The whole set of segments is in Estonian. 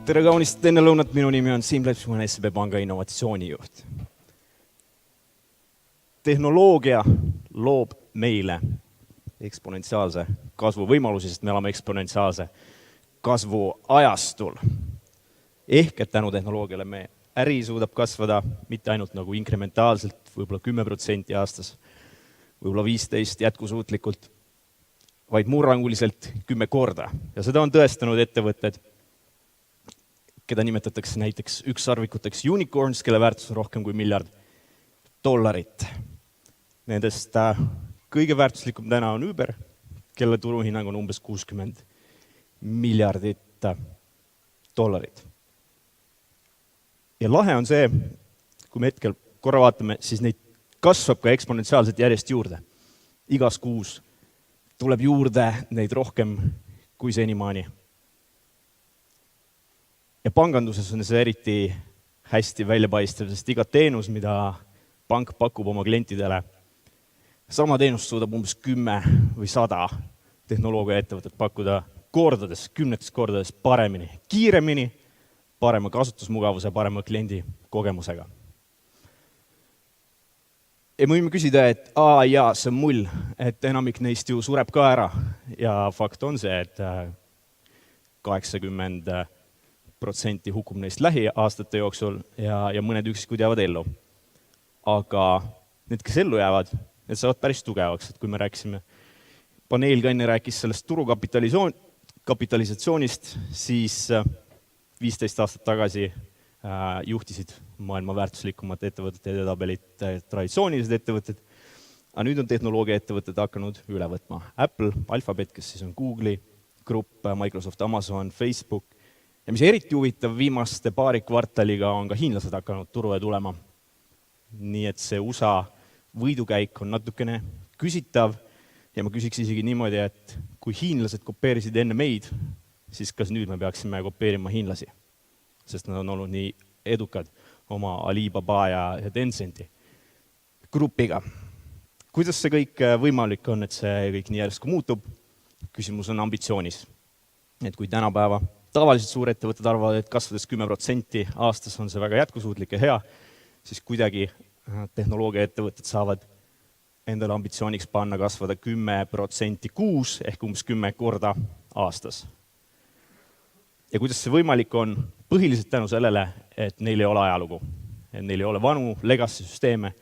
Tere kaunist enne lõunat, minu nimi on Siim Leps, ma olen SEB Panga innovatsioonijuht. Tehnoloogia loob meile eksponentsiaalse kasvu võimalusi, sest me oleme eksponentsiaalse kasvu ajastul. Ehk et tänu tehnoloogiale me äri suudab kasvada mitte ainult nagu inkrementaalselt, võib-olla 10% aastas, võib-olla 15% jätkusuutlikult, vaid murranguliselt 10 korda. Ja seda on tõestanud ettevõtted, keda nimetatakse näiteks ükssarvikuteks unicorns, kelle väärtus on rohkem kui $1 miljard. Nendest kõige väärtuslikum täna on Uber, kelle turuhinnang on umbes $60 miljardit. Ja lahe on see, kui me hetkel korra vaatame, siis neid kasvab ka eksponentsiaalselt järjest juurde. Igas kuus tuleb juurde neid rohkem kui senimaani. Ja panganduses on see eriti hästi väljapaistev, sest iga teenus, mida pank pakub oma klientidele, sama teenust suudab umbes 10 või 100 tehnoloogiaettevõtet pakkuda kordades, 10 kordades paremini, kiiremini, parema kasutusmugavuse, parema kliendi kogemusega. Ja me võime küsida, et jaa, see on mull, et enamik neist ju sureb ka ära. Ja fakt on see, et 80% hukkub neist lähiaastate jooksul ja mõned üksikud jäävad ellu. Aga need, kes ellu jäävad, need saavad päris tugevaks, et kui me rääkisime, paneel ka enne rääkis sellest turukapitalisatsioonist, siis 15 aastat tagasi juhtisid maailma väärtuslikumad ettevõtted ja edetabelit traditsioonilised ettevõtted, aga nüüd on tehnoloogiaettevõtted hakanud üle võtma. Apple, Alphabet, kes siis on Google'i grupp, Microsoft, Amazon, Facebook. Ja mis eriti huvitav, viimaste paari kvartaliga on ka hiinlased hakanud turule tulema. Nii et see USA võidukäik on natukene küsitav ja ma küsiks isegi niimoodi, et kui hiinlased kopeerisid enne meid, siis kas nüüd me peaksime kopeerima hiinlasi, sest nad on olnud nii edukad oma Alibaba ja Tencenti grupiga. Kuidas see kõik võimalik on, et see kõik nii järsku muutub? Küsimus on ambitsioonis. Et kui tänapäeva tavaliselt suurettevõtted arvavad, et kasvades 10% aastas on see väga jätkusuutlik ja hea, siis kuidagi tehnoloogiaettevõtted saavad endale ambitsiooniks panna kasvada 10% kuus ehk umbes 10 korda aastas. Ja kuidas see võimalik on? Põhiliselt tänu sellele, et neil ei ole ajalugu. Et neil ei ole vanu legacy süsteeme,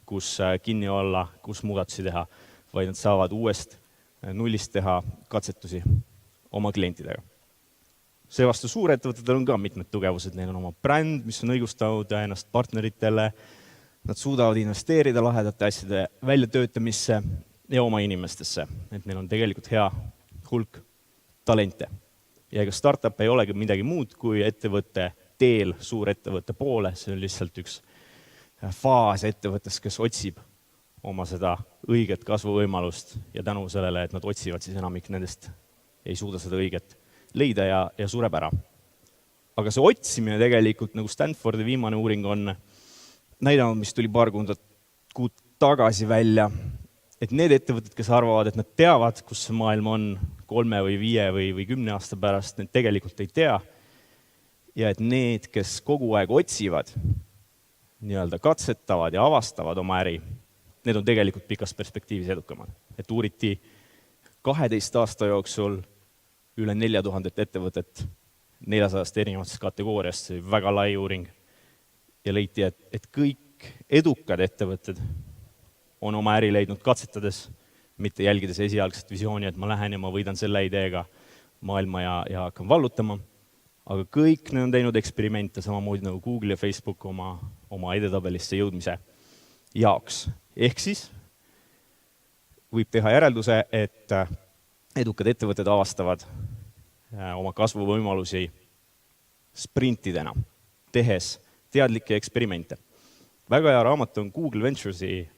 kus kinni olla, kus muudatusi teha, vaid nad saavad uuest nullist teha katsetusi oma klientidega. Seevastu suurettevõtetel on ka mitmed tugevused. Neil on oma bränd, mis on õigustanud ennast partneritele. Nad suudavad investeerida lahedate asjade väljatöötamisse ja oma inimestesse. Et neil on tegelikult hea hulk talente. Ja ega startup ei olegi midagi muud kui ettevõtte teel suurettevõtte poole. See on lihtsalt üks faas ettevõttes, kes otsib oma seda õiget kasvuvõimalust ja tänu sellele, et nad otsivad, siis enamik nendest ei suuda seda õiget leida ja sureb ära. Aga see otsimine tegelikult, nagu Stanfordi viimane uuring on näidanud, mis tuli paar kuud tagasi välja, et need ettevõtted, kes arvavad, et nad teavad, kus see maailm on 3 või 5 või 10 aasta pärast, need tegelikult ei tea. Ja et need, kes kogu aeg otsivad, nii-öelda katsetavad ja avastavad oma äri, need on tegelikult pikas perspektiivis edukamad. Et uuriti 12 aasta jooksul üle 4000 ettevõtet 400 erinevatest kategooriast, see oli väga lai uuring. Ja leiti, et kõik edukad ettevõtted on oma äri leidnud katsetades, mitte jälgides esialgset visiooni, et ma lähen ja ma võidan selle ideega maailma ja hakkan vallutama. Aga kõik need on teinud eksperimente, samamoodi nagu Google ja Facebook oma edetabelisse jõudmise jaoks. Ehk siis võib teha järelduse, et edukad ettevõtted avastavad oma kasvuvõimalusi sprintidena, tehes teadlikke eksperimente. Väga hea raamat on Google Venturesi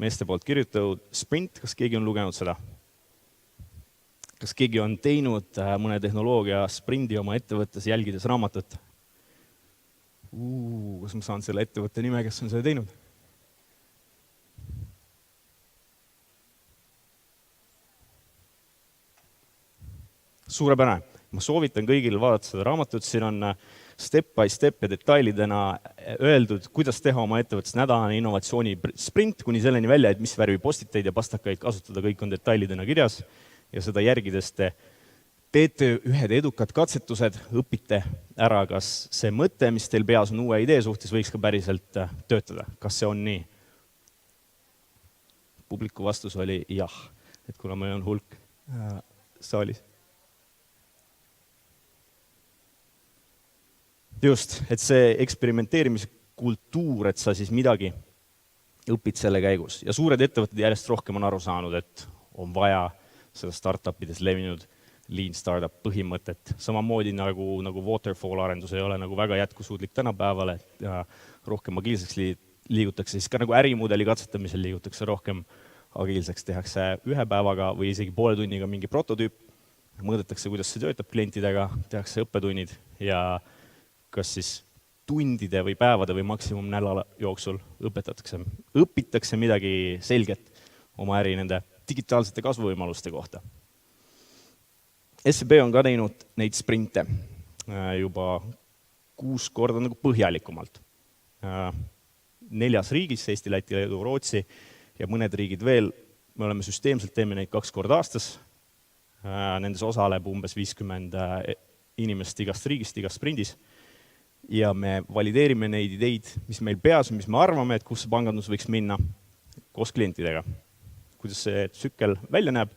meeste poolt kirjutatud Sprint. Kas keegi on lugenud seda? Kas keegi on teinud mõne tehnoloogia sprindi oma ettevõttes jälgides raamatut? Kas ma saan selle ettevõtte nime, kes on seda teinud? Suurepärane. Ma soovitan kõigil vaadata seda raamatut, siin on step by step ja detailidena öeldud, kuidas teha oma ettevõttes nädalane innovatsiooni sprint kuni selleni välja, et mis värvi postiteid ja pastakaid kasutada, kõik on detailidena kirjas ja seda järgides te teete ühed edukad katsetused, õpite ära, kas see mõte, mis teil peas on uue idee suhtes, võiks ka päriselt töötada. Kas see on nii? Publiku vastus oli jah, et kuna meil on hulk saalis. Just, et see eksperimenteerimise kultuur, et sa siis midagi õpid selle käigus. Ja suured ettevõtted järjest rohkem on aru saanud, et on vaja seda startupides levinud lean startup põhimõtet. Samamoodi nagu waterfall arendus ei ole nagu väga jätkusuutlik tänapäeval, et rohkem agiilseks liigutakse, siis ka nagu ärimudeli katsetamisel liigutakse rohkem agiilseks, tehakse ühe päevaga või isegi poole tunniga mingi prototüüp, mõõdetakse, kuidas see töötab klientidega, tehakse õppetunnid ja kas siis tundide või päevade või maksimum nädala jooksul õpitakse midagi selget oma äri nende digitaalsete kasvuvõimaluste kohta. SEB on ka teinud neid sprinte juba 6 korda nagu põhjalikumalt. 4 riigis, Eesti, Läti, Leedu, Rootsi ja mõned riigid veel, me oleme süsteemselt, teeme neid 2 korda aastas. Nendes osaleb umbes 50 inimest igast riigist, igast sprindis. Ja me valideerime neid ideid, mis meil peas on, mis me arvame, et kus see pangandus võiks minna koos klientidega. Kuidas see tsükkel välja näeb?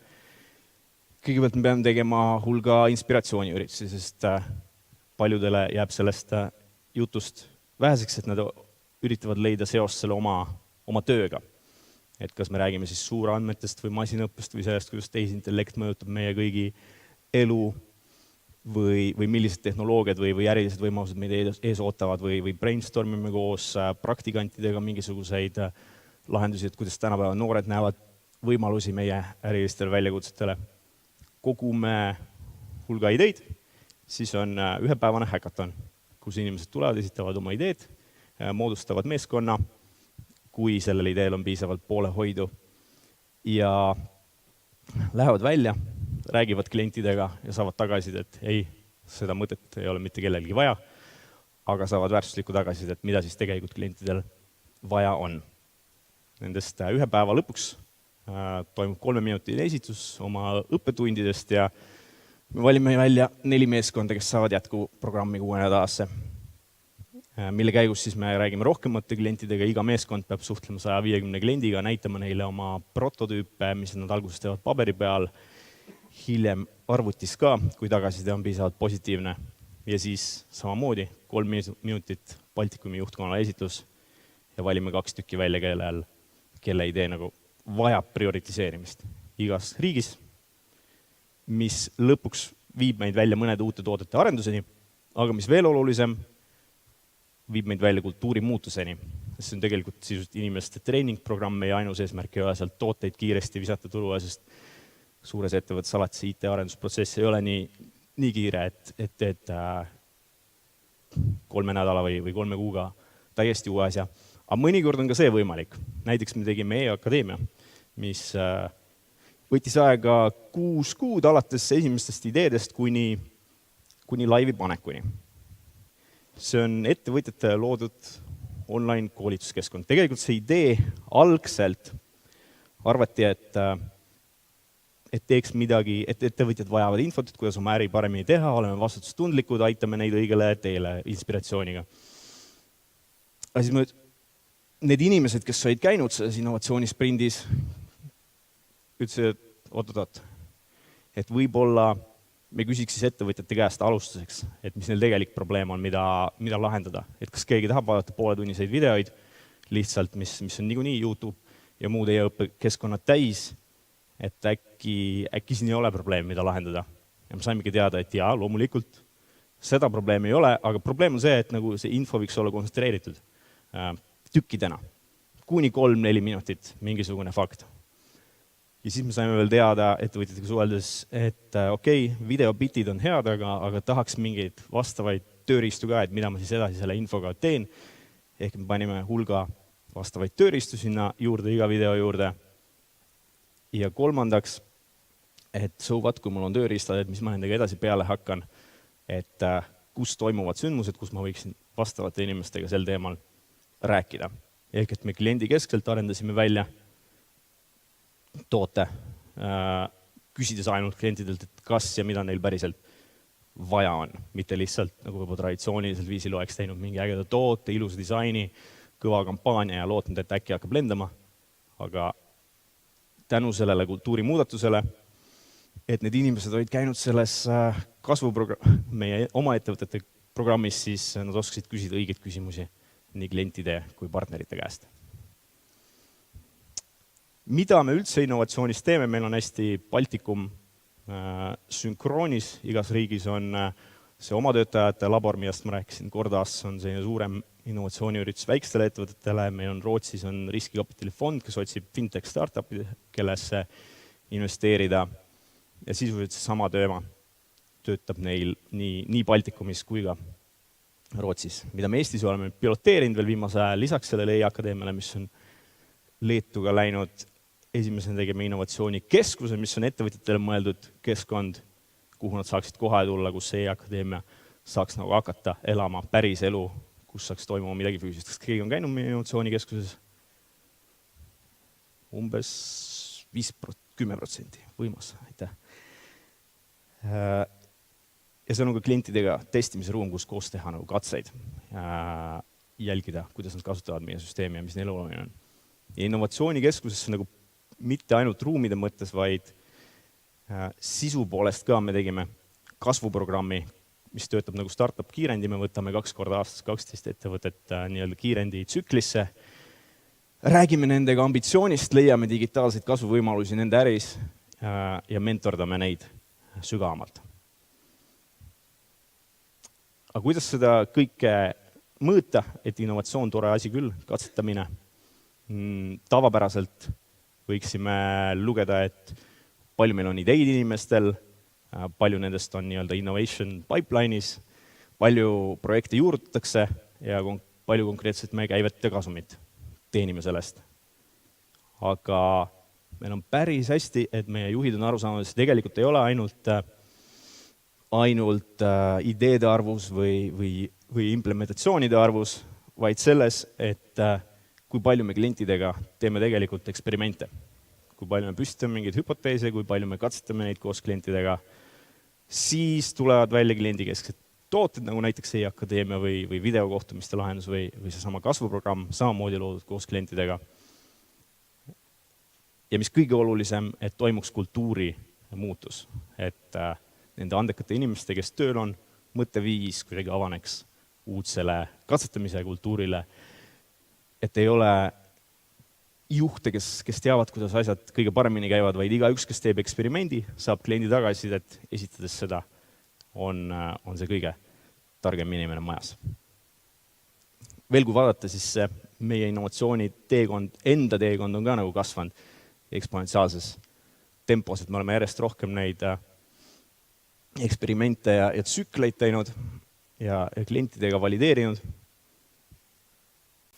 Kõigepealt me peame tegema hulga inspiratsiooniüritusi, sest paljudele jääb sellest jutust väheseks, et nad üritavad leida seost selle oma tööga. Et kas me räägime siis suurandmetest või masinõppest või sellest, kuidas tehisintellekt mõjutab meie kõigi elu või millised tehnoloogiad või ärilised võimalused meid ees ootavad või brainstormime koos praktikantidega mingisuguseid lahendusi, et kuidas tänapäeva noored näevad võimalusi meie ärilistele väljakutsetele. Kogume hulga ideid, siis on ühepäevane häkaton, kus inimesed tulevad, esitavad oma ideed, moodustavad meeskonna, kui sellel ideel on piisavalt poolehoidu ja lähevad välja, räägivad klientidega ja saavad tagasisidet, et ei, seda mõtet ei ole mitte kellelgi vaja, aga saavad väärtuslikku tagasisidet, mida siis tegelikult klientidel vaja on. Nendest ühe päeva lõpuks toimub 3-minutiline esitus oma õppetundidest ja me valime välja 4 meeskonda, kes saavad jätkuprogrammi 6 nädalasse, mille käigus siis me räägime rohkemate klientidega, iga meeskond peab suhtlema 150 kliendiga, näitama neile oma prototüüpe, mis nad alguses teevad paberi peal, hiljem arvutis ka, kui tagasiside on piisavalt positiivne ja siis samamoodi 3 minutit Baltikumi juhtkonnale esitlus ja valime 2 tükki välja, kelle idee nagu vajab prioritiseerimist igas riigis, mis lõpuks viib meid välja mõnede uute toodete arenduseni, aga mis veel olulisem, viib meid välja kultuuri muutuseni. See on tegelikult sisuliselt inimeste treeningprogramm ja ainus eesmärk ei ole sealt tooteid kiiresti visata turule, sest suures ettevõttes alati see IT-arendusprotsess ei ole nii kiire, et 3 nädala või 3 kuuga täiesti uue asja. Aga mõnikord on ka see võimalik. Näiteks me tegime e-akadeemia, mis võttis aega 6 kuud alates esimestest ideedest kuni laivi panekuni. See on ettevõtjate loodud online koolituskeskkond. Tegelikult see idee algselt arvati, et teeks midagi, et ettevõtjad vajavad infot, et kuidas oma äri paremini teha, oleme vastutustundlikud, aitame neid õigele teele inspiratsiooniga. Aga siis need inimesed, kes olid käinud selles innovatsioonisprindis, ütlesid, et oot, et võib-olla me küsiks siis ettevõtjate käest alustuseks, et mis neil tegelik probleem on, mida lahendada. Et kas keegi tahab vaadata pooletunniseid videoid lihtsalt, mis on niikuinii YouTube ja muud e-õppekeskkonnad täis, et äkki siin ei ole probleem, mida lahendada. Ja me saimegi teada, et jaa, loomulikult seda probleemi ei ole, aga probleem on see, et nagu see info võiks olla kontsentreeritud tükkidena. Kuni 3-4 minutit mingisugune fakt. Ja siis me saime veel teada ettevõtjatega suheldes, et okei, videobitid on head, aga tahaks mingeid vastavaid tööriistu ka, et mida ma siis edasi selle infoga teen. Ehk me panime hulga vastavaid tööriistu sinna juurde, iga video juurde. Ja kolmandaks, et so what, kui mul on tööriistad, et mis ma nendega edasi peale hakkan, et kus toimuvad sündmused, kus ma võiksin vastavate inimestega sel teemal rääkida. Ehk et me kliendi keskselt arendasime välja toote, küsides ainult klientidelt, et kas ja mida neil päriselt vaja on, mitte lihtsalt nagu juba traditsioonilisel viisil oleks teinud mingi ägeda toote, ilusa disaini, kõva kampaania ja lootnud, et äkki hakkab lendama, aga tänu sellele kultuurimuudatusele, et need inimesed olid käinud selles meie oma ettevõtete programmis, siis nad oskasid küsida õigeid küsimusi nii klientide kui partnerite käest. Mida me üldse innovatsioonis teeme? Meil on hästi Baltikum sünkroonis, igas riigis on see oma töötajate labor, millest ma rääkisin, kord aastas on selline suurem innovatsiooniüritus väikestele ettevõtetele, meil on Rootsis on riskikapitalifond, kes otsib fintech startup'id, kellesse investeerida ja sisuliselt sama teema töötab neil nii Baltikumis kui ka Rootsis. Mida me Eestis oleme piloteerinud veel viimase ajal lisaks sellele e-akadeemiale, mis on Leetuga läinud, esimesena tegime innovatsioonikeskuse, mis on ettevõtjatele mõeldud keskkond, kuhu nad saaksid kohe tulla, kus see e-akadeemia saaks nagu hakata elama päris elu, kus saaks toimuma midagi füüsist. Kas keegi on käinud meie innovatsioonikeskuses? Umbes 5-10%, võimas, aitäh. Ja see on ka klientidega testimise ruum, kus koos teha nagu katseid, jälgida, kuidas nad kasutavad meie süsteemi ja mis neil oluline on. Ja innovatsioonikeskusesse nagu mitte ainult ruumide mõttes, vaid sisu poolest ka me tegime kasvuprogrammi, mis töötab nagu startup kiirendi, me võtame 2 korda aastas 12 ettevõtet nii-öelda kiirendi tsüklisse, räägime nendega ambitsioonist, leiame digitaalseid kasvuvõimalusi nende äris ja mentordame neid sügavamalt. Aga kuidas seda kõike mõõta, et innovatsioon tore asi küll, katsetamine, tavapäraselt võiksime lugeda, et palju meil on ideid inimestel, palju nendest on nii-öelda innovation pipeline'is, palju projekte juurutatakse ja palju konkreetselt me käivet ja kasumit teenime sellest. Aga meil on päris hästi, et meie juhid on aru saanud, et see tegelikult ei ole ainult ideede arvus või implementatsioonide arvus, vaid selles, et kui palju me klientidega teeme tegelikult eksperimente, kui palju me püstitame mingeid hüpoteese, kui palju me katsetame neid koos klientidega, siis tulevad välja kliendikesksed tooted, nagu näiteks e-akadeemia või videokohtumiste lahendus või seesama kasvuprogramm, samamoodi loodud koos klientidega. Ja mis kõige olulisem, et toimuks kultuuri muutus, et nende andekate inimeste, kes tööl on, mõtteviis kuidagi avaneks uudsele katsetamise kultuurile, et ei ole juhte, kes teavad, kuidas asjad kõige paremini käivad, vaid igaüks, kes teeb eksperimendi, saab kliendi tagasisidet, esitades seda, on see kõige targem inimene majas. Veel kui vaadata, siis meie innovatsiooni teekond, enda teekond on ka nagu kasvanud eksponentsiaalses tempos, et me oleme järjest rohkem neid eksperimente ja tsükleid teinud ja klientidega valideerinud.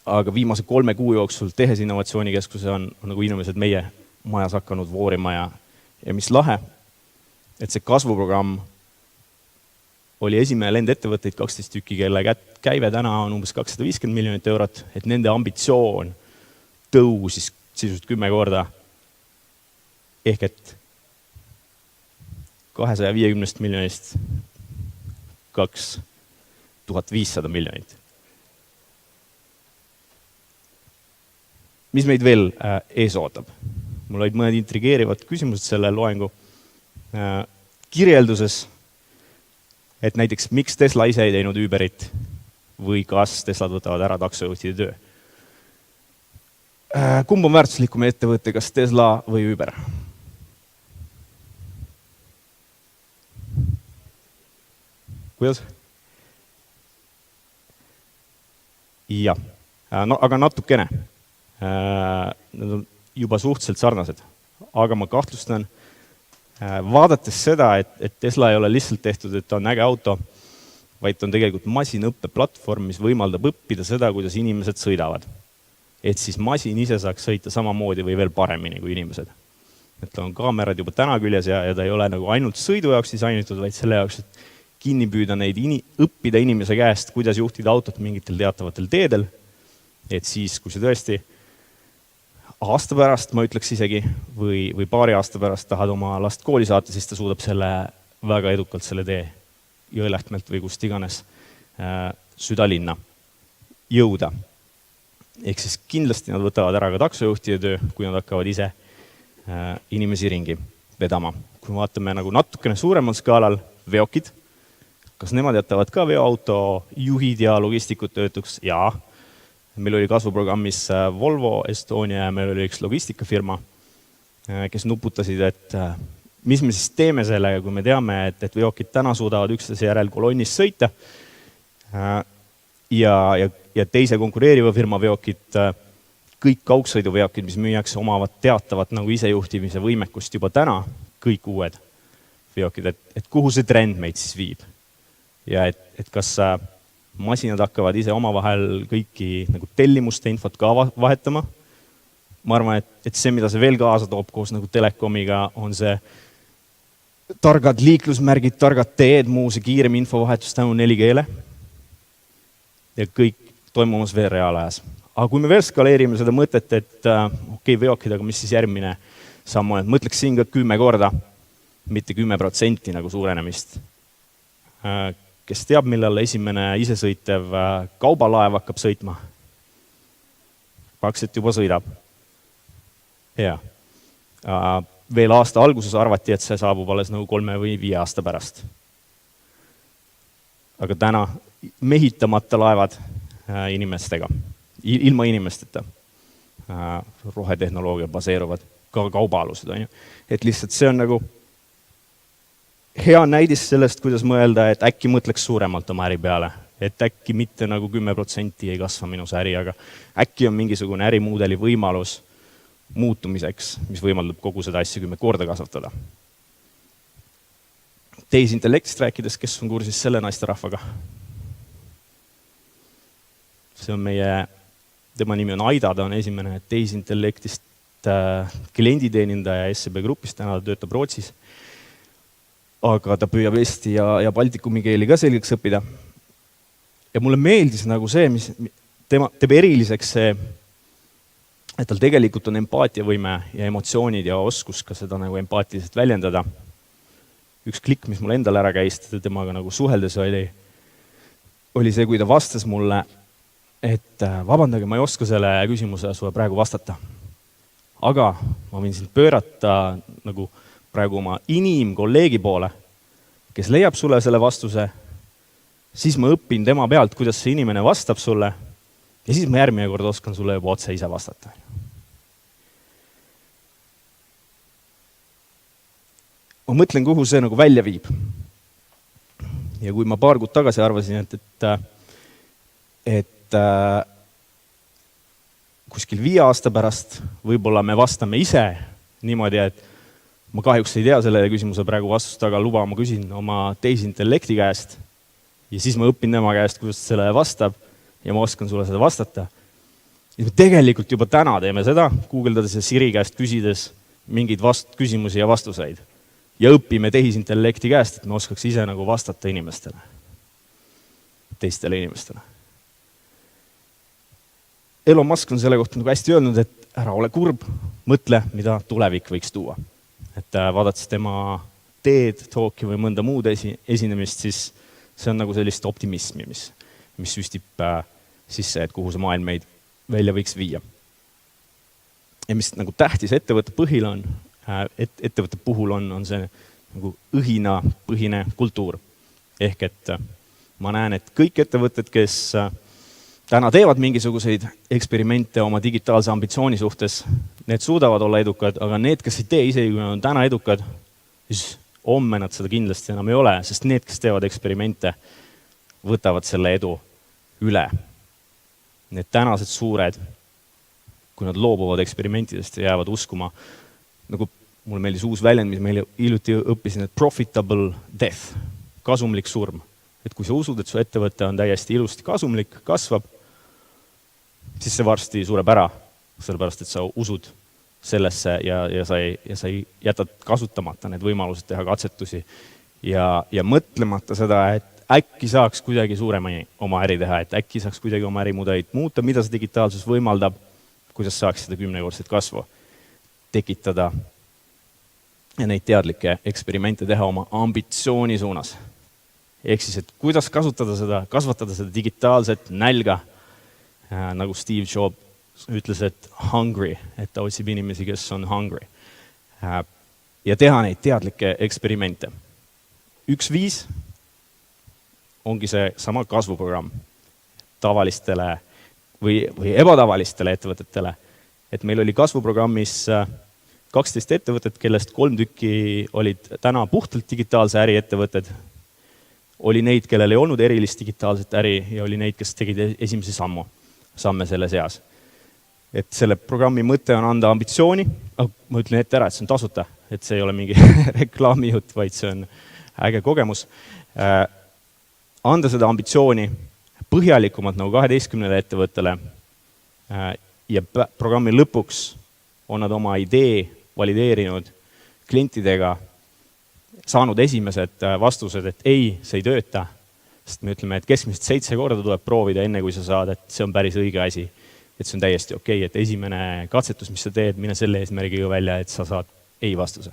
Aga viimase 3 kuu jooksul tehes innovatsioonikeskuse on nagu inimesed meie majas hakanud voorima ja mis lahe, et see kasvuprogramm oli esimene lend ettevõtteid 12 tükki, kelle käive täna on umbes 250 miljonit eurot, et nende ambitsioon tõusis sisuliselt 10 korda. Ehk et 250 miljonist 2500 miljonit. Mis meid veel ees ootab? Mul olid mõned intrigeerivad küsimused selle loengu kirjelduses, et näiteks miks Tesla ise ei teinud Uberit või kas Teslad võtavad ära taksojuhtide töö. Kumb on väärtuslikum ettevõte, kas Tesla või Uber? Kuidas? Jah, no, aga natukene. Nad on juba suhteliselt sarnased, aga ma kahtlustan, vaadates seda, et Tesla ei ole lihtsalt tehtud, et ta on äge auto, vaid ta on tegelikult masinõppeplatvorm, mis võimaldab õppida seda, kuidas inimesed sõidavad. Et siis masin ise saaks sõita samamoodi või veel paremini kui inimesed. Et ta on kaamerad juba täna küljes ja ta ei ole nagu ainult sõidu jaoks disainitud, vaid selle jaoks, et kinni püüda neid õppida inimese käest, kuidas juhtida autot mingitel teatavatel teedel, et siis, kui see tõesti aasta pärast, ma ütleks isegi, või paari aasta pärast tahad oma last kooli saata, siis ta suudab selle väga edukalt selle tee Jõelähtmelt või kust iganes südalinna jõuda. Ehk siis kindlasti nad võtavad ära ka taksojuhtide töö, kui nad hakkavad ise inimesi ringi vedama. Kui me vaatame nagu natukene suuremal skaalal veokid, kas nemad jätavad ka veoauto juhid ja logistikud töötuks? Jaa. Meil oli kasvuprogrammis Volvo Estonia ja meil oli üks logistikafirma, kes nuputasid, et mis me siis teeme sellega, kui me teame, et veokid täna suudavad üksteise järel kolonnis sõita ja teise konkureeriva firma veokid, kõik kaugsõiduveokid, mis müüakse, omavad teatavat nagu isejuhtimise võimekust juba täna, kõik uued veokid, et kuhu see trend meid siis viib. Ja et kas masinad hakkavad ise omavahel kõiki nagu tellimuste infot ka vahetama. Ma arvan, et see, mida see veel kaasa toob koos nagu telekomiga, on see targad liiklusmärgid, targad teed, muu see kiirem infovahetus tänu 4G-le ja kõik toimumas veel reaalajas. Aga kui me veel skaleerime seda mõtet, et okei, veokid, aga mis siis järgmine samm on, et mõtleks siin ka 10 korda, mitte 10% nagu suurenemist. Kes teab, millal esimene isesõitev kaubalaev hakkab sõitma? Praktiliselt juba sõidab. Ja. Veel aasta alguses arvati, et see saabub alles nagu 3 või 5 aasta pärast. Aga täna mehitamata laevad inimestega, ilma inimesteta rohetehnoloogia baseeruvad ka kaubaalused. Et lihtsalt see on nagu hea näidis sellest, kuidas mõelda, et äkki mõtleks suuremalt oma äri peale. Et äkki mitte nagu 10% ei kasva minu see äri, aga äkki on mingisugune ärimudeli võimalus muutumiseks, mis võimaldab kogu seda asja 10 korda kasvatada. Tehisintellektist rääkides, kes on kursis selle naisterahvaga? See on tema nimi on Aida, ta on esimene tehisintellektist klienditeenindaja SEB grupist, täna ta töötab Rootsis. Aga ta püüab eesti ja baltikumi keeli ka selgeks õppida. Ja mulle meeldis nagu see, mis teeb eriliseks see, et tal tegelikult on empaatiavõime ja emotsioonid ja oskus ka seda nagu empaatiliselt väljendada. Üks klikk, mis mul endal ära käis, temaga nagu suheldes oli see, kui ta vastas mulle, et vabandage, ma ei oska selle küsimuse sulle praegu vastata. Aga ma võin sind pöörata nagu praegu oma inimkolleegi poole, kes leiab sulle selle vastuse, siis ma õpin tema pealt, kuidas see inimene vastab sulle ja siis ma järgmine kord oskan sulle juba otse ise vastata. Ma mõtlen, kuhu see nagu välja viib. Ja kui ma paar kuud tagasi arvasin, et kuskil 5 aasta pärast võib-olla me vastame ise niimoodi, et ma kahjuks ei tea sellele küsimuse praegu vastust, aga luba, ma küsin oma tehisintellekti käest ja siis ma õpin tema käest, kuidas sellele vastab ja ma oskan sulle seda vastata. Ja me tegelikult juba täna teeme seda, guugeldades ja Siri käest küsides mingeid küsimusi ja vastuseid. Ja õpime tehisintellekti käest, et me oskaks ise nagu vastata inimestele, teistele inimestele. Elon Musk on selle kohta nagu hästi öelnud, et ära ole kurb, mõtle, mida tulevik võiks tuua. Et vaadates tema teed, talki või mõnda muud esinemist, siis see on nagu sellist optimismi, mis süstib sisse, et kuhu see maailm meid välja võiks viia. Ja mis nagu tähtis ettevõtte põhil on, ettevõtte puhul on see nagu õhina põhine kultuur. Ehk et ma näen, et kõik ettevõtted, kes täna teevad mingisuguseid eksperimente oma digitaalse ambitsiooni suhtes, need suudavad olla edukad, aga need, kes ei tee isegi, kui nad on täna edukad, siis homme nad seda kindlasti enam ei ole, sest need, kes teevad eksperimente, võtavad selle edu üle. Need tänased suured, kui nad loobuvad eksperimentidest ja jäävad uskuma, nagu mul meeldis uus väljend, mis meile hiljuti õppisin, et profitable death, kasumlik surm. Et kui sa usud, et su ettevõte on täiesti ilusti kasumlik, kasvab, siis see varsti sureb ära, sellepärast, et sa usud sellesse ja sa ei jätad kasutamata need võimalused teha katsetusi ja mõtlemata seda, et äkki saaks kuidagi suuremini oma äri teha, et äkki saaks kuidagi oma ärimudelit muuta, mida see digitaalsus võimaldab, kuidas saaks seda 10-kordset kasvu tekitada ja neid teadlikke eksperimente teha oma ambitsiooni suunas. Ehk siis, et kuidas kasvatada seda digitaalset nälga, nagu Steve Jobs ütles, et hungry, et ta otsib inimesi, kes on hungry. Ja teha neid teadlikke eksperimente. Üks viis ongi see sama kasvuprogramm tavalistele või ebatavalistele ettevõtetele. Et meil oli kasvuprogrammis 12 ettevõtet, kellest 3 tükki olid täna puhtalt digitaalse äri ettevõtted. Oli neid, kellel ei olnud erilist digitaalset äri ja oli neid, kes tegid esimesi samme selle seas. Et selle programmi mõte on anda ambitsiooni, ma ütlen ette ära, et see on tasuta, et see ei ole mingi reklaamijutt, vaid see on äge kogemus. Anda seda ambitsiooni põhjalikumalt nagu 12 ettevõttele ja programmi lõpuks on nad oma idee valideerinud klientidega, saanud esimesed vastused, et ei, see ei tööta, sest me ütleme, et keskmiselt 7 korda tuleb proovida, enne kui sa saad, et see on päris õige asi, et see on täiesti okei, et esimene katsetus, mis sa teed, mine selle eesmärgiga välja, et sa saad ei vastuse.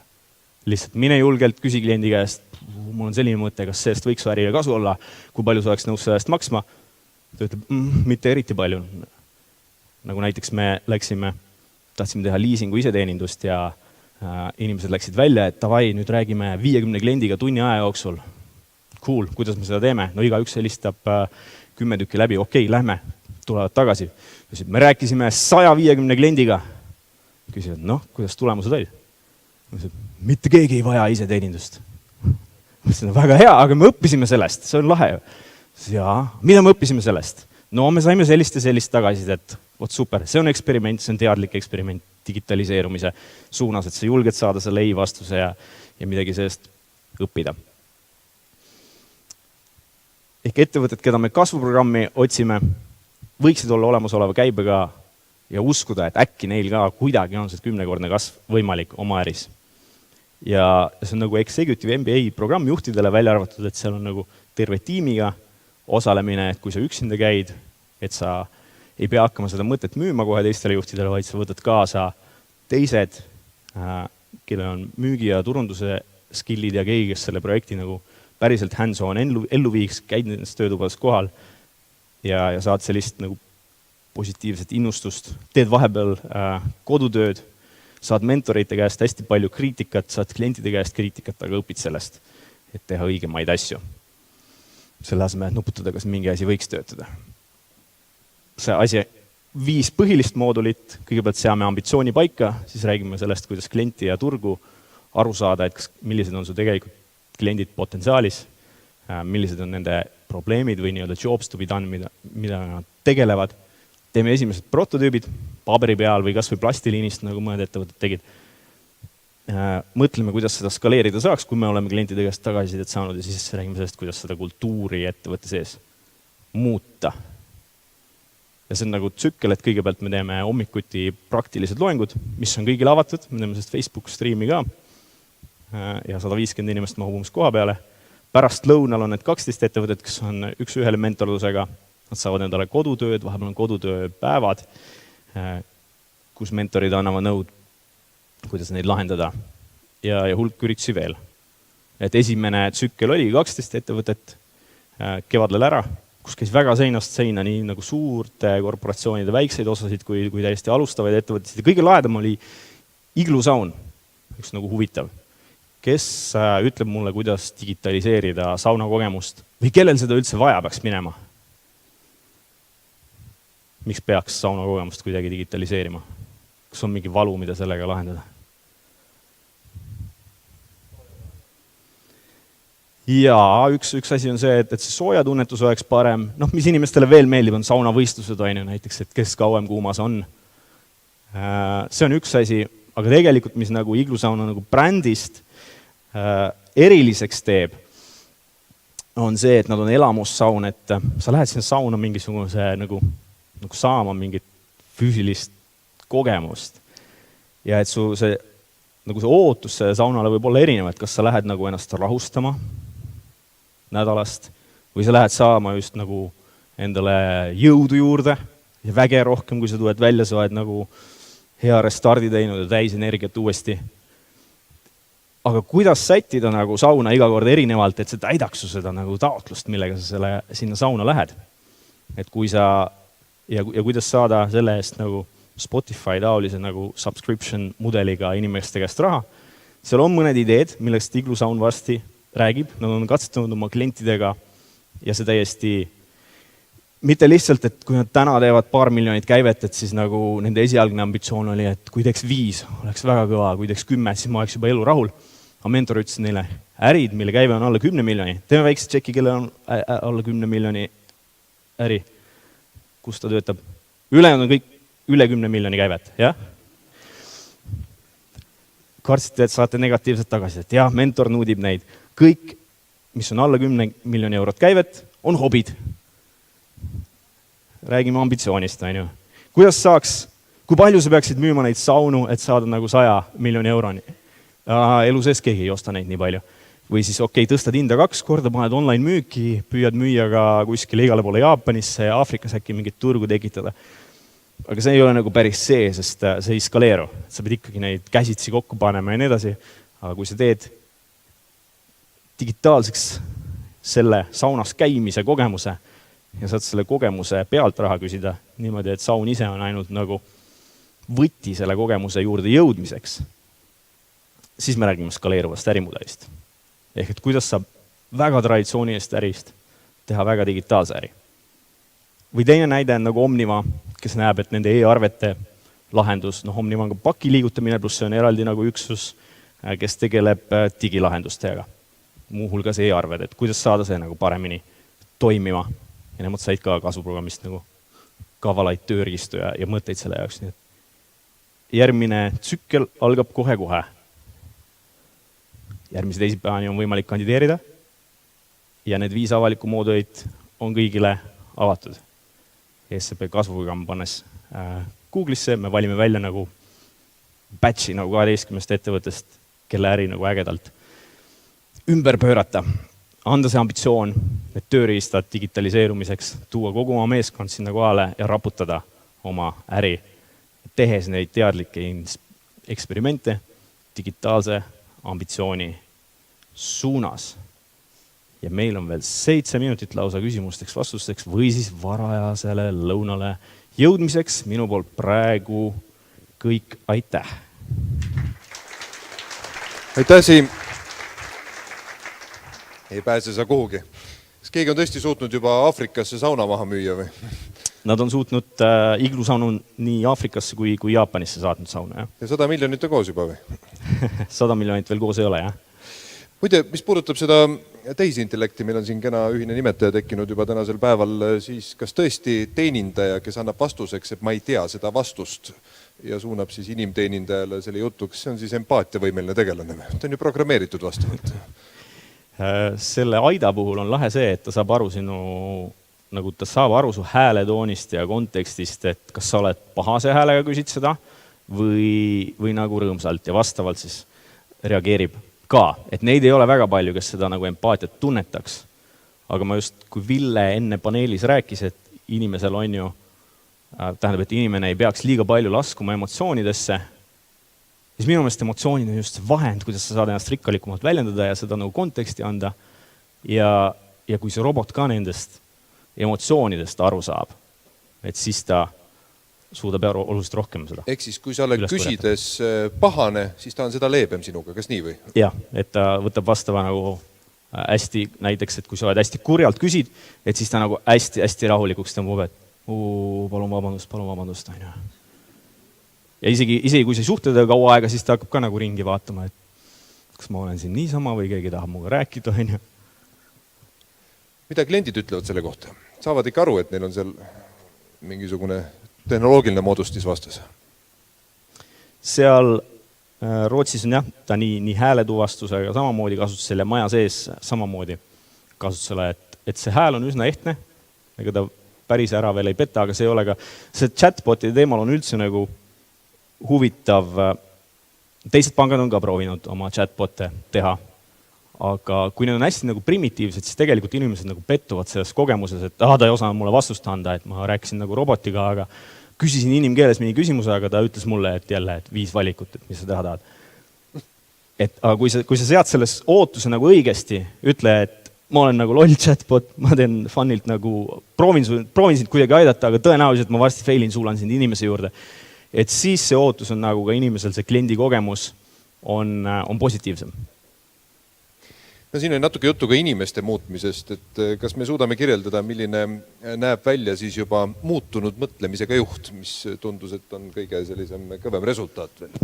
Lihtsalt mine julgelt, küsi kliendi käest, mul on selline mõte, kas sellest võiks ärile kasu olla, kui palju sa oleks nõus sellest maksma, ta ütleb, mitte eriti palju. Nagu näiteks me tahtsime teha liisingu iseteenindust ja inimesed läksid välja, et davai, nüüd räägime 50 kliendiga tunni aja jooksul. Cool, kuidas me seda teeme? No igaüks helistab 10 tükki läbi, okei, lähme, tulevad tagasi. Me rääkisime 150 kliendiga. Küsivad, kuidas tulemused olid? Mitte keegi ei vaja iseteenindust. Mõtlesin, väga hea, aga me õppisime sellest, see on lahe. Ja, mida me õppisime sellest? No me saime sellist ja sellist tagasisidet. Vot super, see on eksperiment, see on teadlik eksperiment digitaliseerumise suunas, et sa julged saada selle ei vastuse ja midagi sellest õppida. Ehk ettevõtted, keda me kasvuprogrammi otsime, võiksid olla olemasoleva käibega ja uskuda, et äkki neil ka kuidagi on see 10-kordne kasv võimalik oma äris. Ja see on nagu Executive MBA programmjuhtidele välja arvatud, et seal on nagu terve tiimiga osalemine, et kui sa üksinda käid, et sa ei pea hakkama seda mõtet müüma kohe teistele juhtidele, vaid sa võtad kaasa teised, kellel on müügi ja turunduse skillid ja keegi, kes selle projekti nagu päriselt hands-on ellu viiks, käid nendes töötubades kohal ja saad sellist nagu positiivset innustust, teed vahepeal kodutööd, saad mentorite käest hästi palju kriitikat, saad klientide käest kriitikat, aga õpid sellest, et teha õigemaid asju. Selle asemel, et nuputada, kas mingi asi võiks töötada. See asi 5 põhilist moodulit, kõigepealt seame ambitsiooni paika, siis räägime sellest, kuidas klienti ja turgu aru saada, et millised on su tegelikult kliendid potentsiaalis, millised on nende probleemid või nii-öelda jobs to be done, mida nad tegelevad. Teeme esimesed prototüübid paberi peal või kas või plastiliinist, nagu mõned ettevõtted tegid. Mõtleme, kuidas seda skaleerida saaks, kui me oleme klientide käest tagasisidet saanud ja siis räägime sellest, kuidas seda kultuuri ettevõtte sees muuta. Ja see on nagu tsükkel, et kõigepealt me teeme hommikuti praktilised loengud, mis on kõigile avatud, me teeme sellest Facebook streami ka ja 150 inimest mahub umbes koha peale. Pärast lõunal on need 12 ettevõtet, kes on üks ühele mentorlusega, nad saavad endale kodutööd, vahepeal on kodutööpäevad, kus mentorid annavad nõud, kuidas neid lahendada ja hulk üritusi veel. Et esimene tsükkel oli 12 ettevõtet kevadlel ära, kus käis väga seinast seina, nii nagu suurte korporatsioonide väikseid osasid kui täiesti alustavaid ettevõtteid. Ja kõige lahedam oli iglusaun, üks nagu huvitav. Kes ütleb mulle, kuidas digitaliseerida sauna kogemust või kellel seda üldse vaja peaks minema? Miks peaks sauna kogemust kuidagi digitaliseerima? Kas on mingi valu, mida sellega lahendada? Ja üks asi on see, et see soojatunnetus oleks parem. Mis inimestele veel meeldib, on saunavõistlused, näiteks, et kes kauem kuumas on. See on üks asi, aga tegelikult, mis nagu iglusauna nagu brändist eriliseks teeb, on see, et nad on elamussaun, et sa lähed sinna sauna mingisuguse nagu saama mingit füüsilist kogemust. Ja et su see ootus saunale võib olla erinev, et kas sa lähed nagu ennast rahustama, nädalast või sa lähed saama just nagu endale jõudu juurde ja väge rohkem, kui sa tuled välja, sa oled nagu hea restardi teinud ja täis energiat uuesti. Aga kuidas sättida nagu sauna iga kord erinevalt, et see täidaks su seda nagu taotlust, millega sa sinna sauna lähed? Et kui sa ja kuidas saada selle eest nagu Spotify taolise nagu subscription mudeliga inimeste käest raha. Seal on mõned ideed, millest Igloo Saun varsti räägib. Nad on katsetanud oma klientidega ja see täiesti mitte lihtsalt, et kui nad täna teevad paar miljonit käivet, et siis nagu nende esialgne ambitsioon oli, et kui teeks 5, oleks väga kõva, kui teeks 10, siis ma oleks juba elu rahul. Aga mentor ütles neile, ärid, mille käive on alla 10 miljoni, teeme väikse tšeki, kelle on alla 10 miljoni äri, kus ta töötab. Ülejäänud on kõik üle 10 miljoni käivet, jah? Kartsite, et saate negatiivset tagasi, et jah, mentor nuudib neid. Kõik, mis on alla 10 miljoni eurot käivet, on hobid. Räägime ambitsioonist, on ju. Kuidas saaks, kui palju sa peaksid müüma neid saunu, et saada nagu 100 miljoni euroni? Elu sees keegi ei osta neid nii palju. Või siis tõstad hinda 2 korda, paned online müüki, püüad müüa ka kuskile igale poole Jaapanisse ja Aafrikas äkki mingit turgu tekitada. Aga see ei ole nagu päris see, sest see ei skaleeru. Sa pead ikkagi neid käsitsi kokku panema ja nii edasi. Aga kui sa teed digitaalseks selle saunas käimise kogemuse ja saad selle kogemuse pealt raha küsida niimoodi, et saun ise on ainult nagu võti selle kogemuse juurde jõudmiseks, siis me räägime skaleeruvast ärimudelist. Ehk et kuidas saab väga traditsioonilist ärist teha väga digitaalse äri. Või teine näide on nagu Omniva, kes näeb, et nende e-arvete lahendus, Omniva on ka paki liigutamine, pluss see on eraldi nagu üksus, kes tegeleb digilahendustega. Muuhulgas e-arved, et kuidas saada see nagu paremini toimima. Ja nemad said ka kasvuprogrammist nagu kavalaid tööriistu ja mõtteid selle jaoks. Järgmine tsükkel algab kohe-kohe. Järgmise teisipäevani on võimalik kandideerida ja need 5 avalikku moodulit on kõigile avatud. SCP kasvuprogramm pannes Google'isse, me valime välja nagu batchi nagu 12 ettevõttest, kelle äri nagu ägedalt ümber pöörata. Anda see ambitsioon, need tööriistad digitaliseerumiseks, tuua kogu oma meeskond sinna kohale ja raputada oma äri, tehes neid teadlikke eksperimente digitaalse ambitsiooni suunas. Ja meil on veel 7 minutit lausa küsimusteks, vastusteks või siis varajasele lõunale jõudmiseks. Minu poolt praegu kõik, aitäh! Aitäh, Siim! Ei pääse sa kuhugi. Kas keegi on tõesti suutnud juba Aafrikasse sauna maha müüa või? Nad on suutnud Igloo Saunu nii Aafrikasse kui Jaapanisse saatnud sauna. Ja 100 miljonit on koos juba või? 100 miljonit veel koos ei ole, jah. Muide, mis puudutab seda tehisintellekti, meil on siin kena ühine nimetaja tekkinud juba tänasel päeval, siis kas tõesti teenindaja, kes annab vastuseks, et ma ei tea seda vastust ja suunab siis inimteenindajale selle jutuks, see on siis empaatiavõimeline tegelane. Ta on ju programmeeritud vastavalt. Selle Aida puhul on lahe see, et ta saab aru nagu ta saab aru su hääletoonist ja kontekstist, et kas sa oled pahase häälega küsid seda või nagu rõõmsalt ja vastavalt siis reageerib ka. Et neid ei ole väga palju, kes seda nagu empaatiat tunnetaks. Aga ma just, kui Ville enne paneelis rääkis, et inimesel on ju, tähendab, et inimene ei peaks liiga palju laskuma emotsioonidesse, siis minu meelest emotsioonid on just see vahend, kuidas sa saad ennast rikkalikumalt väljendada ja seda nagu konteksti anda. Ja kui see robot ka nendest emotsioonidest aru saab, et siis ta suudab oluliselt rohkem seda. Ehk siis, kui sa oled küsides pahane, siis ta on seda leebem sinuga, kas nii või? Jah, et ta võtab vastava nagu hästi, näiteks, et kui sa oled hästi kurjalt küsid, et siis ta nagu hästi rahulikuks tõmbub, et palun vabandust. Ja isegi kui sa suhtleda kaua aega, siis ta hakkab ka nagu ringi vaatama, et kas ma olen siin niisama või keegi tahab muga rääkida. Mida kliendid ütlevad selle kohta? Saavad ikka aru, et neil on seal mingisugune tehnoloogiline moodustis vastas? Seal Rootsis on jah, ta nii hääletuvastusega samamoodi kasutusel ja maja sees samamoodi kasutusele, et see hääl on üsna ehtne, ega ta päris ära veel ei peta, aga see ei ole ka, see chatbotide teemal on üldse nagu huvitav. Teised pangad on ka proovinud oma chatbote teha, aga kui need on hästi nagu primitiivsed, siis tegelikult inimesed nagu pettuvad selles kogemuses, et ta ei osanud mulle vastust anda, et ma rääkisin nagu robotiga, aga küsisin inimkeeles mingi küsimuse, aga ta ütles mulle, et jälle, et 5 valikut, et mis sa teha tahad. Aga kui sa sead selles ootuse nagu õigesti, ütle, et ma olen nagu loll chatbot, ma teen funilt nagu, proovin sind kuidagi aidata, aga tõenäoliselt ma varsti failin, suulan sind inimese juurde. Et siis see ootus on nagu ka inimesel, see kliendi kogemus on positiivsem. No siin on natuke juttu ka inimeste muutmisest, et kas me suudame kirjeldada, milline näeb välja siis juba muutunud mõtlemisega juht, mis tundus, et on kõige sellisem kõvem resultaat veel.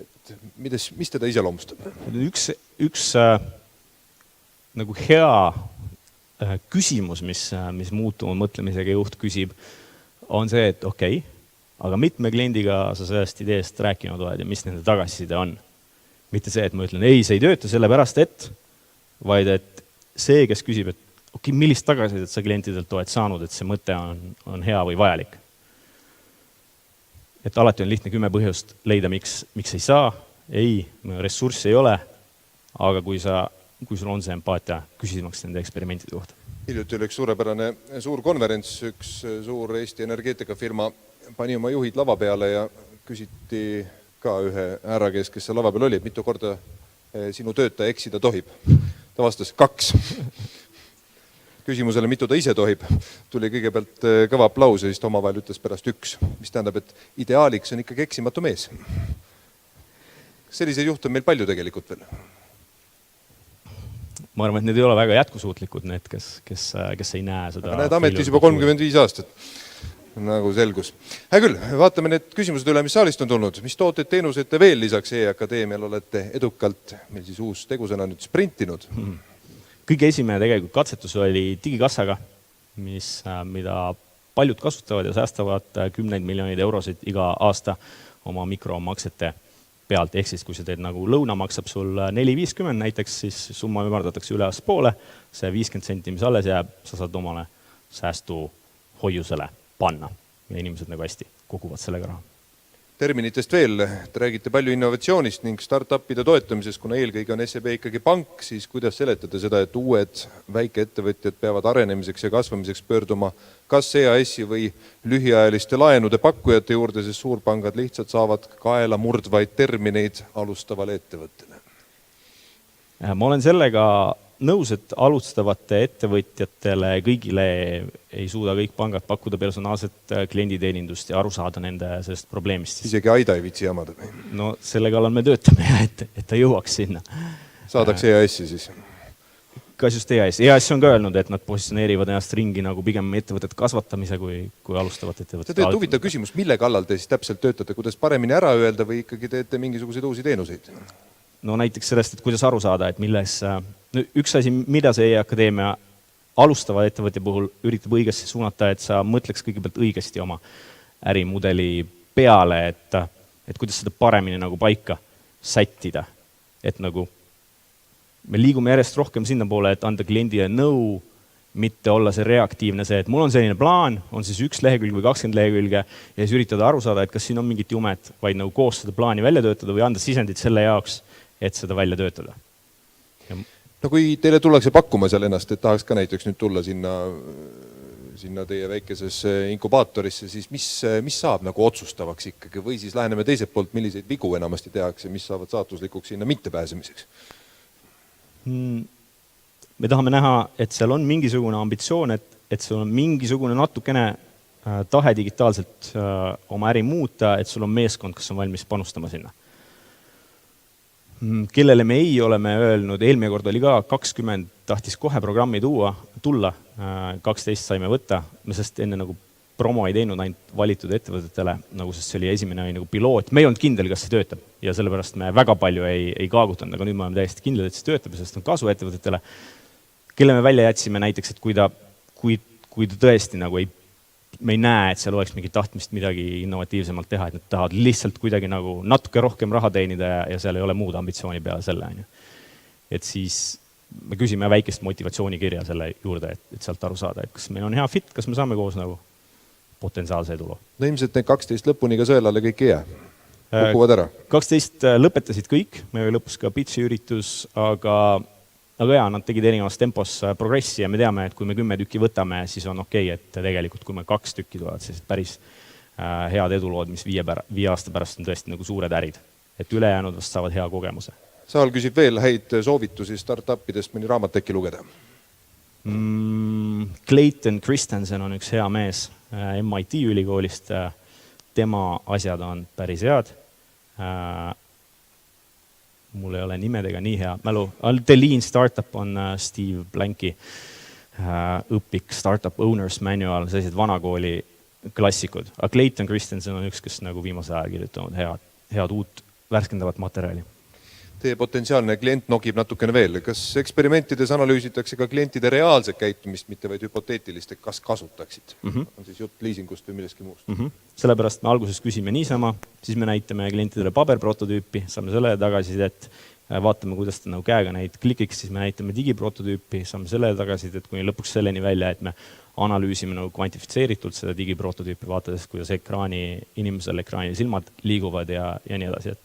Et mis teda iseloomustab? Üks nagu hea küsimus, mis muutunud mõtlemisega juht küsib, on see, et okei, aga mitme kliendiga sa sellest ideest rääkinud oled ja mis nende tagasiside on. Mitte see, et ma ütlen, ei, see ei tööta sellepärast, et vaid et see, kes küsib, et millist tagasisidet sa klientidelt oled saanud, et see mõte on hea või vajalik. Et alati on lihtne 10 põhjust leida, miks ei saa, ei, ressurssi ei ole, aga kui sul on see empaatia, küsimaks nende eksperimentide kohta. Hiljuti oli üks suurepärane suur konverents, üks suur Eesti energeetikafirma pani oma juhid lava peale ja küsiti ka ühe härra kes seal lava peal oli, et mitu korda sinu töötaja eksida tohib. Ta vastas 2. Küsimusele, mitu ta ise tohib, tuli kõigepealt kõva aplaus ja siis ta omavahel ütles pärast 1, mis tähendab, et ideaaliks on ikkagi eksimatu mees. Selliseid juhte on meil palju tegelikult veel. Ma arvan, et need ei ole väga jätkusuutlikud, need, kes ei näe seda. Aga näed ametis juba 35 aastat, nagu selgus. Hea küll, vaatame need küsimused üle, mis saalist on tulnud. Mis tooted, teenused te veel lisaks E-akadeemial olete edukalt, meil siis uus tegusõna nüüd sprintinud? Kõige esimene tegelikult katsetus oli digikassaga, mida paljud kasutavad ja säästavad 10 miljoneid eurosid iga aasta oma mikromaksete pealt. Ehk siis, kui sa teed nagu lõuna maksab sul 4,50 näiteks, siis summa ümardatakse üle poole, see 50 senti, mis alles jääb, sa saad omale säästu hoiusele panna. Ja inimesed nagu hästi koguvad sellega raha. Terminitest veel, te räägite palju innovatsioonist ning start-upide toetamisest, kuna eelkõige on SEB ikkagi pank, siis kuidas seletate seda, et uued väikeettevõtjad peavad arenemiseks ja kasvamiseks pöörduma kas EAS-i või lühiajaliste laenude pakkujate juurde, sest suurpangad lihtsalt saavad kaela murdvaid termineid alustavale ettevõttele? Ma olen sellega nõus, et alustavate ettevõtjatele kõigile ei suuda kõik pangad pakkuda personaalset klienditeenindust ja aru saada nende sellest probleemist. Isegi Aida ei vitsi jamada. No selle kallal me töötame, et ta jõuaks sinna. Saadaks EAS-i siis? Kas just EAS? EAS on ka öelnud, et nad positsioneerivad ennast ringi nagu pigem ettevõtete kasvatamise kui alustavat ettevõtet. See teed huvitav küsimus, mille kallal te siis täpselt töötate, kuidas paremini ära öelda või ikkagi teete mingisuguseid uusi teenuseid? No näiteks sellest, et kuidas aru saada, et üks asi, mida see E-akadeemia alustava ettevõtja puhul üritab õigesti suunata, et sa mõtleks kõigepealt õigesti oma ärimudeli peale, et kuidas seda paremini nagu paika sättida. Et nagu me liigume järjest rohkem sinna poole, et anda kliendile nõu, mitte olla see reaktiivne, see, et mul on selline plaan, on siis 1 lehekülg või 20 lehekülge ja siis üritada aru saada, et kas siin on mingit jumet, vaid nagu koos seda plaani välja töötada või anda sisendit selle jaoks, et seda välja töötada. No kui teile tullakse pakkuma seal ennast, et tahaks ka näiteks nüüd tulla sinna teie väikesesse inkubaatorisse, siis mis saab nagu otsustavaks ikkagi või siis läheneme teiselt poolt, milliseid vigu enamasti tehakse, mis saavad saatuslikuks sinna mittepääsemiseks? Me tahame näha, et seal on mingisugune ambitsioon, et sul on mingisugune natukene tahe digitaalselt oma äri muuta, et sul on meeskond, kes on valmis panustama sinna. Kellele me ei oleme öelnud, eelmine kord oli ka 20 tahtis kohe programmi tulla, 12 saime võtta, sest enne nagu promo ei teinud ainult valitud ettevõtetele, nagu sest see oli esimene nagu piloot. Me ei olnud kindel, kas see töötab ja sellepärast me väga palju ei kaagutanud, aga nüüd me oleme täiesti kindlad, et see töötab, sest on kasu ettevõtetele. Kelle me välja jätsime näiteks, et kui ta tõesti nagu me ei näe, et seal oleks mingi tahtmist midagi innovatiivsemalt teha, et nad tahavad lihtsalt kuidagi nagu natuke rohkem raha teenida ja seal ei ole muud ambitsiooni peale selle. Et siis me küsime väikest motivatsioonikirja selle juurde, et sealt aru saada, et kas meil on hea fit, kas me saame koos nagu potentsiaalse edulu. No ilmselt need 12 lõpuni ka sõelale kõik ei jää. Kukuvad ära. 12 lõpetasid kõik, me lõpus ka pitchi üritus, aga aga jaa, nad tegid erinevas tempos progressi ja me teame, et kui me 10 tükki võtame, siis on okei, et tegelikult kui me 2 tükki tulevad, siis päris head edulood, mis 5 aasta pärast on tõesti nagu suured ärid. Et ülejäänud vast saavad hea kogemuse. Saal küsib veel häid soovitusi startupidest, mõni raamat äkki lugeda. Clayton Christensen on üks hea mees MIT ülikoolist. Tema asjad on päris head. Mul ei ole nimedega nii hea mälu. The Lean Startup on Steve Blanki õpik Startup Owners Manual, sellised vanakooli klassikud. Aga Clayton Christensen on üks, kes nagu viimase aja kirjutanud head uut värskendavat materjali. Teie potentsiaalne klient nogib natukene veel. Kas eksperimentides analüüsitakse ka klientide reaalset käitumist, mitte vaid hüpoteetilist, kas kasutaksid? On siis jutt liisingust või milleski muust? Sellepärast me alguses küsime niisama, siis me näitame klientidele paberprototüüpi, saame selle tagasisidet, vaatame, kuidas ta nagu käega neid klikiks, siis me näitame digiprototüüpi, saame selle tagasisidet, kuni lõpuks selleni välja, et me analüüsime nagu kvantifitseeritult seda digiprototüüpi, vaatades, kuidas inimesel ekraanil silmad liiguvad ja nii edasi.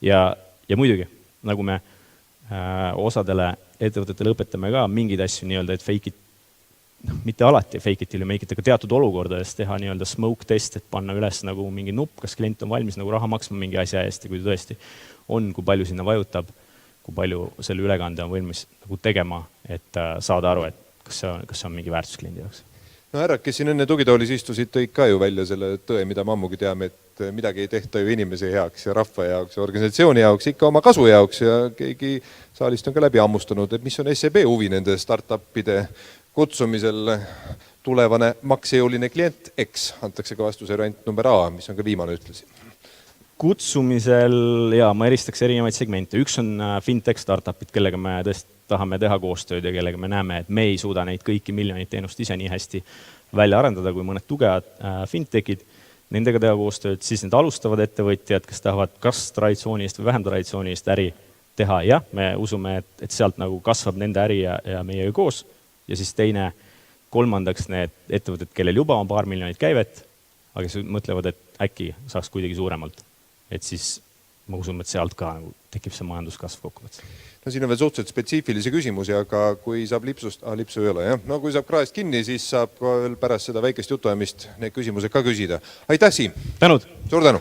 Ja muidugi, nagu me osadele ettevõtetele õpetame ka mingeid asju nii-öelda, et fake it, mitte alati fake it ili make it, aga teatud olukordades teha nii-öelda smoke test, et panna üles nagu mingi nupp, kas klient on valmis nagu raha maksma mingi asja eest ja kui ta tõesti on, kui palju sinna vajutab, kui palju selle ülekande on valmis nagu tegema, et saada aru, et kas see on mingi väärtus kliendi jaoks. No härrad, kes siin enne tugitoolis istusid, tõid ka ju välja selle tõe, mida me ammugi teame, et midagi ei tehta ju inimese heaks ja rahva jaoks ja organisatsiooni jaoks, ikka oma kasu jaoks ja keegi saalist on ka läbi ammustanud, et mis on SEB huvi nende startupide kutsumisel tulevane maksejõuline klient X, antakse ka vastuse variant number A, mis on ka viimane ütlesin. Kutsumisel, jaa, ma eristaks erinevaid segmente. Üks on fintech startupid, kellega me tõesti tahame teha koostööd ja kellega me näeme, et me ei suuda neid kõiki miljonit teenust ise nii hästi välja arendada, kui mõned tugevad fintechid. Nendega teha koostööd, siis need alustavad ettevõtjad, kes tahavad kas traditsioonist või vähem traditsioonist äri teha. Jah, me usume, et sealt nagu kasvab nende äri ja meiega koos. Ja siis teine, kolmandaks need ettevõtted, kellel juba on paar miljonit käivet, aga kes mõtlevad, et äkki saaks kuidagi suuremalt. Et siis ma usun, et sealt ka nagu tekib see majanduskasv kokkuvõttes. No siin on veel suhteliselt spetsiifilisi küsimusi, aga kui saab lipsust, lipsu ei ole, jah? No kui saab kraest kinni, siis saab ka veel pärast seda väikest jutuajamist need küsimused ka küsida. Aitäh, Siim! Tänud! Suur tänu!